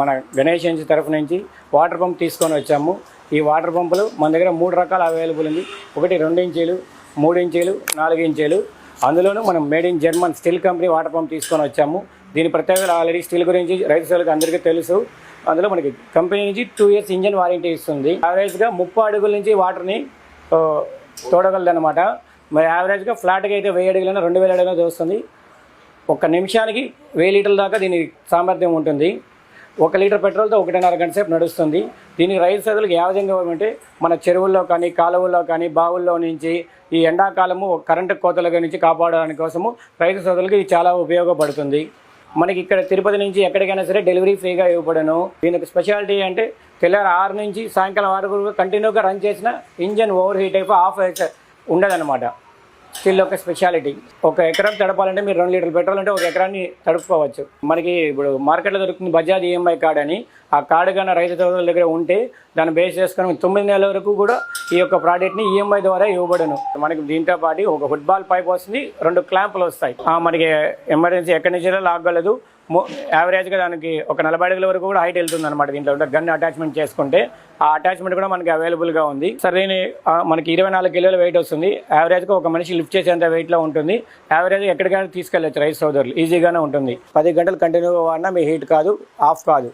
మన గణేష్ ఏజెన్సీ తరఫు నుంచి వాటర్ పంప్ తీసుకొని వచ్చాము. ఈ వాటర్ పంపులు మన దగ్గర 3 రకాలు అవైలబుల్ ఉంది. ఒకటి 2 ఇంచీలు, 3 ఇంచీలు, 4 ఇంచీలు. అందులోనూ మనం made in German steel company water pump తీసుకొని వచ్చాము. దీని ప్రత్యేకత ఆల్రెడీ స్టీల్ గురించి రైతు సోదరులకు అందరికీ తెలుసు. అందులో మనకి కంపెనీ నుంచి 2 ఇయర్స్ ఇంజన్ వారంటీ ఇస్తుంది. యావరేజ్గా 30 అడుగుల నుంచి వాటర్ని తోడగలదనమాట. మరి యావరేజ్గా ఫ్లాట్గా అయితే 1000 అడుగులైనా 2000 అడుగులైనా దోస్తుంది. 1 నిమిషానికి 1000 లీటర్ల దాకా దీని సామర్థ్యం ఉంటుంది. 1 లీటర్ పెట్రోల్తో 1.5 గంట సేపు నడుస్తుంది. దీనికి రైతు సోదరులకు ఏ విధంగా అంటే మన చెరువుల్లో కానీ కాలువల్లో కానీ బావుల్లో నుంచి ఈ ఎండాకాలము కరెంటు కోతల నుంచి కాపాడడానికి కోసము రైతు సోదరులకు ఇది చాలా ఉపయోగపడుతుంది. మనకి ఇక్కడ తిరుపతి నుంచి ఎక్కడికైనా సరే డెలివరీ ఫ్రీగా ఇవ్వబడను. దీనికి స్పెషాలిటీ అంటే తెల్లారి 6 నుంచి సాయంకాలం 6 వరకు కంటిన్యూగా రన్ చేసిన ఇంజన్ ఓవర్ హీట్ అయిపోయి ఆఫ్ అయితే ఉండదన్నమాట. స్టిల్ ఒక స్పెషాలిటీ. 1 ఎకరం తడపాలంటే మీరు 2 లీటర్ల పెట్రోల్ అంటే 1 ఎకరాన్ని తడుపుకోవచ్చు. మనకి ఇప్పుడు మార్కెట్లో దొరుకుతుంది బజాజ్ ఈఎంఐ కార్డ్ అని. ఆ కార్డు కానీ రైతు సోదరుల దగ్గర ఉంటే దాన్ని బేస్ చేసుకొని 9 నెలల వరకు కూడా ఈ యొక్క ప్రోడక్ట్ని ఈఎంఐ ద్వారా ఇవ్వబడను. మనకి దీంతో పాటు ఒక ఫుట్బాల్ పైప్ వస్తుంది, 2 క్లాంపులు వస్తాయి. మనకి ఎమర్జెన్సీ ఎక్కడి నుంచి లాగలదు. యావరేజ్గా దానికి ఒక 40 అడుగుల వరకు కూడా హైట్ వెళ్తుంది అనమాట. దీంట్లో గన్ అటాచ్మెంట్ చేసుకుంటే ఆ అటాచ్మెంట్ కూడా మనకి అవైలబుల్గా ఉంది. సరైన మనకి 24 కిలోల వెయిట్ వస్తుంది. యావరేజ్గా ఒక మనిషి లిఫ్ట్ చేసేంత వెయిట్లో ఉంటుంది. యావరేజ్గా ఎక్కడికైనా తీసుకెళ్ళచ్చు రైతు సోదరులు, ఈజీగానే ఉంటుంది. 10 గంటలు కంటిన్యూగా వాడినా మీ హీట్ కాదు, ఆఫ్ కాదు.